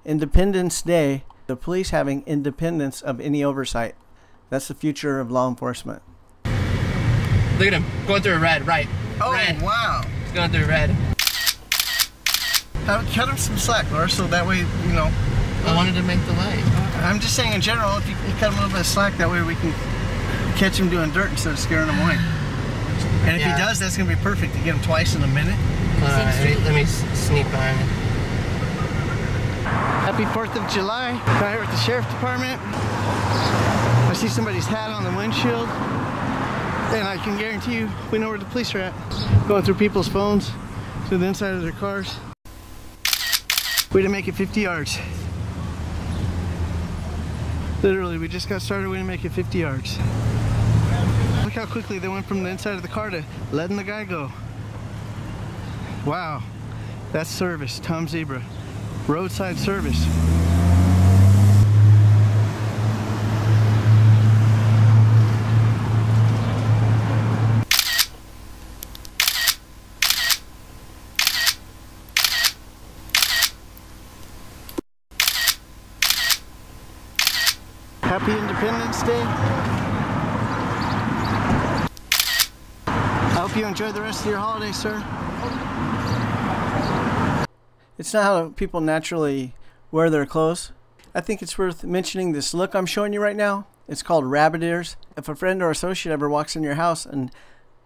Independence Day, the police having independence of any oversight. That's the future of law enforcement. Look at him, going through a red, right. Oh, red. Wow. He's going through red. Cut him some slack, Laura, so that way, you know. I wanted to make the light. I'm just saying in general, if you cut him a little bit of slack, that way we can catch him doing dirt instead of scaring him away. And if he does, that's going to be perfect to get him twice in a minute. Let me sneak behind him. Happy 4th of July. I'm here with the Sheriff Department. I see somebody's hat on the windshield. And I can guarantee you, we know where the police are at. Going through people's phones, to the inside of their cars. Way to make it 50 yards. Literally, we just got started, way to make it 50 yards. Look how quickly they went from the inside of the car to letting the guy go. Wow, that's service, Tom Zebra. Roadside service. Happy Independence Day. I hope you enjoy the rest of your holiday, sir. It's not how people naturally wear their clothes. I think it's worth mentioning this look I'm showing you right now. It's called rabbit ears. If a friend or associate ever walks in your house and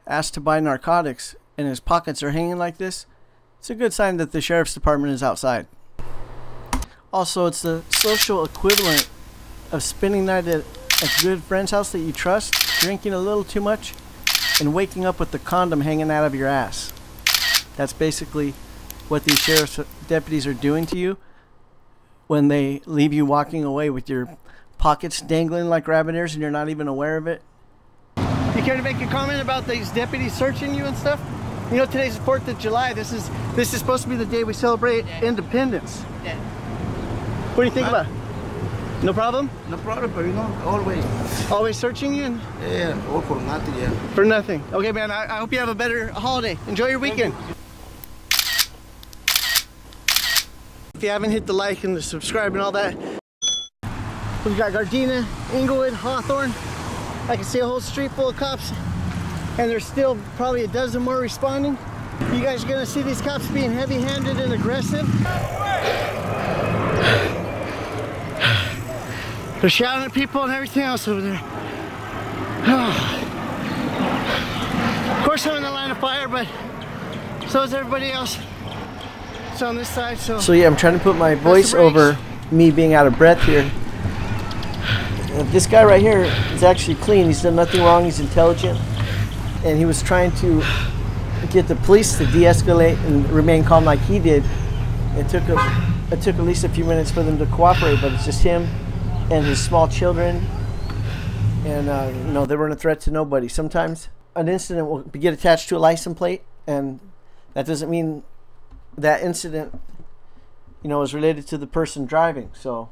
asks to buy narcotics and his pockets are hanging like this, it's a good sign that the sheriff's department is outside. Also, it's the social equivalent of spending the night at a good friend's house that you trust, drinking a little too much, and waking up with the condom hanging out of your ass. That's basically what these sheriff's deputies are doing to you when they leave you walking away with your pockets dangling like rabbit ears and you're not even aware of it. You care to make a comment about these deputies searching you and stuff? You know, today's the 4th of July. This is supposed to be the day we celebrate independence. What do you think about it? No problem? No problem, but you know, always. Always searching you? Yeah, all for nothing, yeah. For nothing. Okay, man, I hope you have a better holiday. Enjoy your weekend. If you haven't hit the like and the subscribe and all that, we've got Gardena, Inglewood, Hawthorne. I can see a whole street full of cops, and there's still probably a dozen more responding. You guys are gonna see these cops being heavy-handed and aggressive. They're shouting at people and everything else over there. Of course I'm in the line of fire, but so is everybody else. It's on this side, so yeah, I'm trying to put my voice over me being out of breath here. This guy right here is actually clean. He's done nothing wrong. He's intelligent. And he was trying to get the police to de-escalate and remain calm like he did. It took at least a few minutes for them to cooperate, but it's just him and his small children, and you know, they weren't a threat to nobody. Sometimes an incident will get attached to a license plate, and that doesn't mean that incident, you know, is related to the person driving. So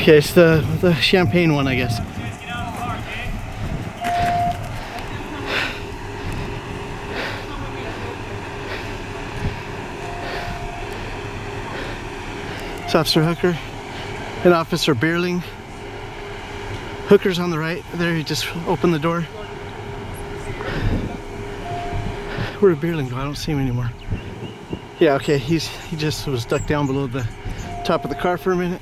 okay, it's the champagne one, I guess. It's Officer Hooker and Officer Beerling. Hooker's on the right there. He just opened the door. Where did Beerling go? I don't see him anymore. Yeah, okay, he just was ducked down below the top of the car for a minute.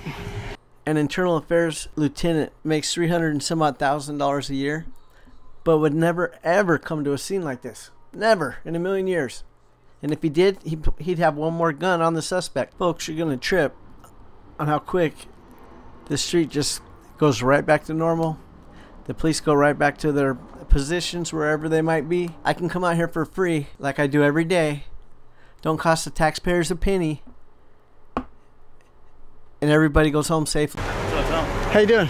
an internal affairs lieutenant makes $300 and some odd thousand a year, but would never ever come to a scene like this. Never in a million years. And if he did, he'd have one more gun on the suspect. Folks, you're gonna trip on how quick the street just goes right back to normal. The police go right back to their positions wherever they might be. I can come out here for free like I do every day. Don't cost the taxpayers a penny. And everybody goes home safely. How you doing?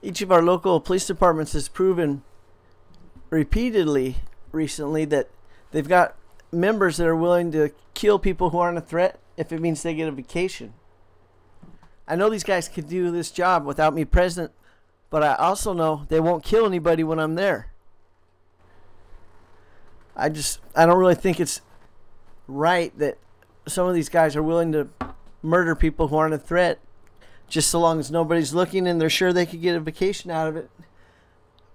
Each of our local police departments has proven repeatedly recently that they've got members that are willing to kill people who aren't a threat if it means they get a vacation. I know these guys could do this job without me present, but I also know they won't kill anybody when I'm there. I don't really think it's right that some of these guys are willing to murder people who aren't a threat just so long as nobody's looking and they're sure they could get a vacation out of it.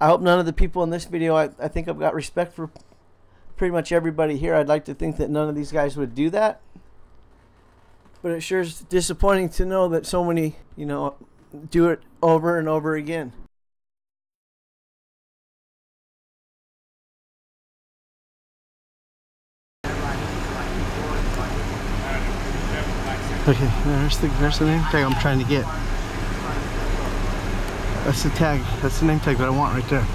I hope none of the people in this video, I think I've got respect for pretty much everybody here. I'd like to think that none of these guys would do that. But it sure is disappointing to know that so many, do it over and over again. Okay, there's the name tag I'm trying to get. That's the tag. That's the name tag that I want right there.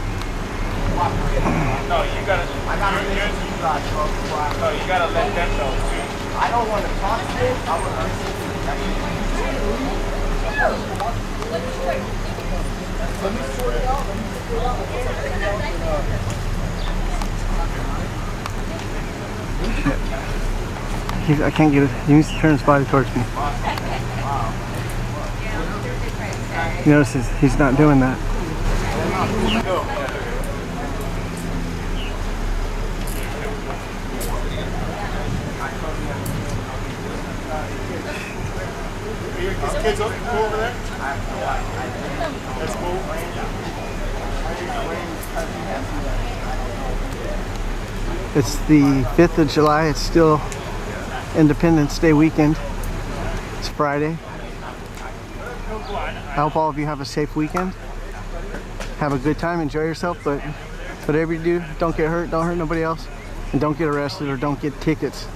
No, you gotta. I gotta listen to you guys, bro. No, you gotta let them know too. I don't want to talk to this. I want to listen to you. Let me sort it out. I can't get it. He needs to turn his body towards me. You notice he's not doing that. These kids up cool over there? That's cool. It's the 5th of July. It's still Independence Day weekend. It's Friday. I hope all of you have a safe weekend. Have a good time, enjoy yourself, but whatever you do, don't get hurt, don't hurt nobody else, and don't get arrested or don't get tickets.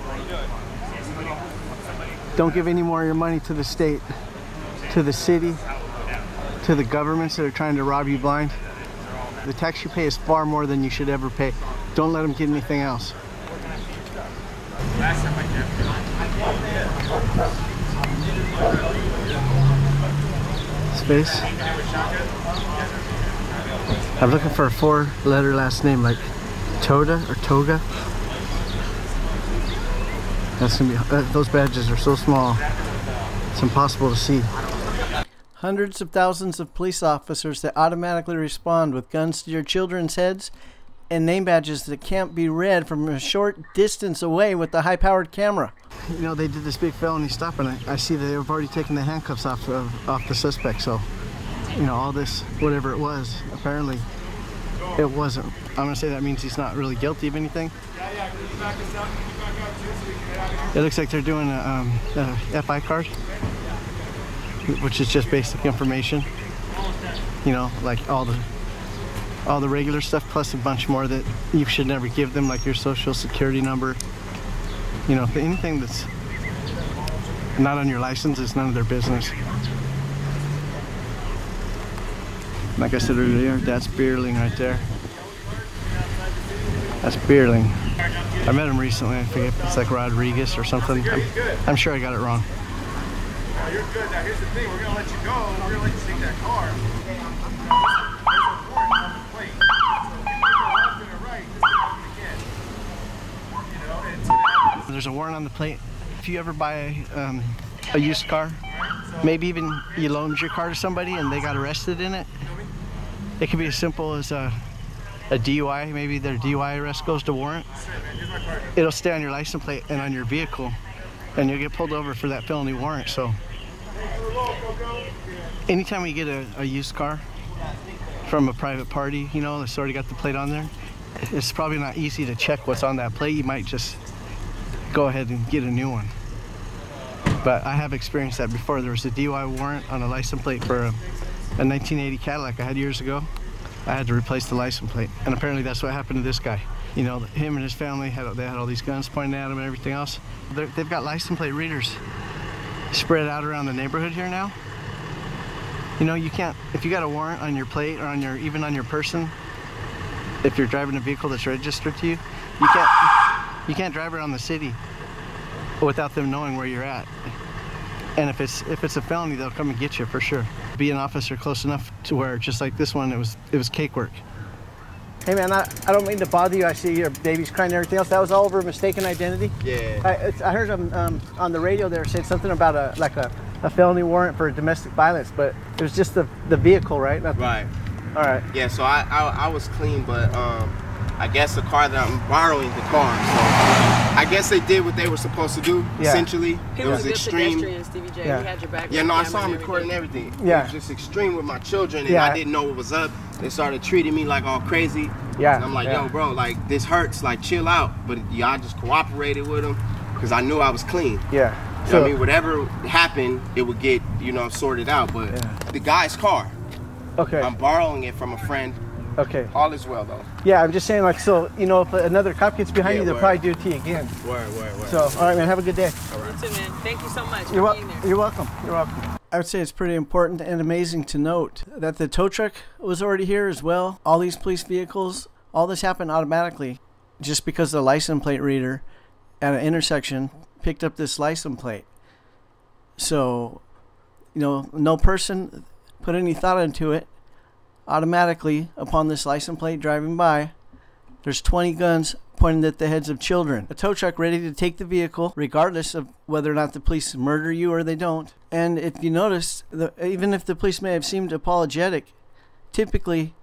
Don't give any more of your money to the state, to the city, to the governments that are trying to rob you blind. The tax you pay is far more than you should ever pay. Don't let them get anything else. Space. I'm looking for a 4-letter last name like Toda or Toga. That's gonna be, those badges are so small, it's impossible to see. Hundreds of thousands of police officers that automatically respond with guns to your children's heads and name badges that can't be read from a short distance away with the high-powered camera. You know, they did this big felony stop, and I see that they've already taken the handcuffs off the suspect. So, all this, whatever it was, apparently it wasn't. I'm gonna say that means he's not really guilty of anything. It looks like they're doing a FI card, which is just basic information. Like all the regular stuff plus a bunch more that you should never give them, like your social security number. Anything that's not on your license is none of their business. Like I said earlier, that's Beerling right there. That's Beerling. I met him recently. I forget if it's like Rodriguez or something. I'm sure I got it wrong. No, you're good. Now here's the thing. We're gonna let you go. We're gonna let you take that car. There's a warrant on the plate. If you ever buy a used car, maybe even you loaned your car to somebody and they got arrested in it, it could be as simple as a DUI. Maybe their DUI arrest goes to warrant. It'll stay on your license plate and on your vehicle, and you'll get pulled over for that felony warrant. So anytime we get a used car from a private party, that's already got the plate on there, it's probably not easy to check what's on that plate. You might just go ahead and get a new one. But I have experienced that before. There was a DUI warrant on a license plate for a 1980 Cadillac I had years ago. I had to replace the license plate, and apparently that's what happened to this guy. Him and his family had all these guns pointing at him and everything else. They've got license plate readers spread out around the neighborhood here now. You can't, if you got a warrant on your plate or even on your person, if you're driving a vehicle that's registered to you, you can't drive around the city without them knowing where you're at. And if it's a felony, they'll come and get you for sure. Be an officer close enough to where, just like this one, it was cakework. Hey man, I don't mean to bother you. I see your baby's crying and everything else. That was all over mistaken identity. Yeah. I heard on the radio there said something about a felony warrant for domestic violence, but it was just the vehicle, right? Nothing. Right. All right. Yeah, so I was clean, but I guess the car that I'm borrowing the car, so I guess they did what they were supposed to do. Yeah. Essentially, He it was was a good extreme. pedestrian, Stevie J. Yeah. He had your back. Yeah, no, I saw him him recording everything. Yeah. It was just extreme with my children, and Yeah. I didn't know what was up. They started treating me like all crazy. Yeah. And I'm like, yeah. yo, bro, like this hurts. Like, chill out. But y'all just cooperated with them because I knew I was clean. Yeah. You know what I mean? Whatever happened, it would get, sorted out. But Yeah. the guy's car, Okay. I'm borrowing it from a friend. Okay. All is well, though. Yeah, I'm just saying, like, so if another cop gets behind Yeah, you, they'll word. probably do it to you again. Word. So, all right, man, have a good day. You too, man. Thank you so much You're, for being there. you're welcome. You're welcome. I would say it's pretty important and amazing to note that the tow truck was already here as well. All these police vehicles, all this happened automatically just because the license plate reader at an intersection picked up this license plate. So, no person put any thought into it. Automatically, upon this license plate driving by, there's 20 guns pointed at the heads of children. A tow truck ready to take the vehicle, regardless of whether or not the police murder you or they don't. And if you notice, even if the police may have seemed apologetic, typically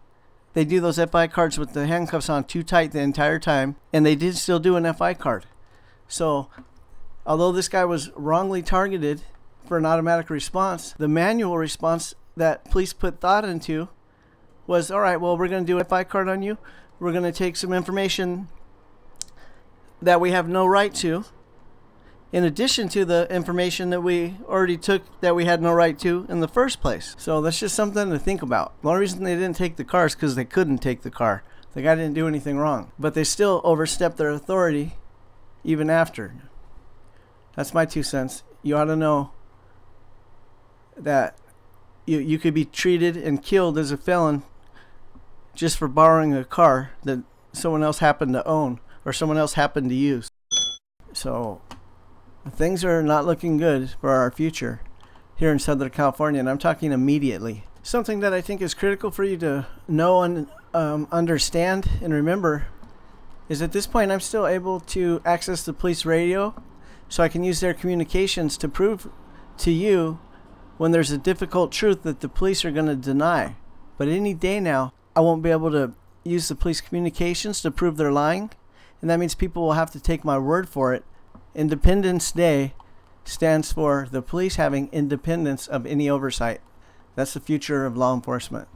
they do those FI cards with the handcuffs on too tight the entire time, and they did still do an FI card. So, although this guy was wrongly targeted for an automatic response, the manual response that police put thought into was, all right, well, we're going to do a FI card on you. We're going to take some information that we have no right to, in addition to the information that we already took that we had no right to in the first place. So that's just something to think about. The only reason they didn't take the car is because they couldn't take the car. The guy didn't do anything wrong. But they still overstepped their authority even after. That's my 2 cents. You ought to know that you could be treated and killed as a felon just for borrowing a car that someone else happened to own or someone else happened to use. So things are not looking good for our future here in Southern California, and I'm talking immediately. Something that I think is critical for you to know and understand and remember is at this point I'm still able to access the police radio, so I can use their communications to prove to you when there's a difficult truth that the police are going to deny. But any day now, I won't be able to use the police communications to prove they're lying, and that means people will have to take my word for it. Independence Day stands for the police having independence of any oversight. That's the future of law enforcement.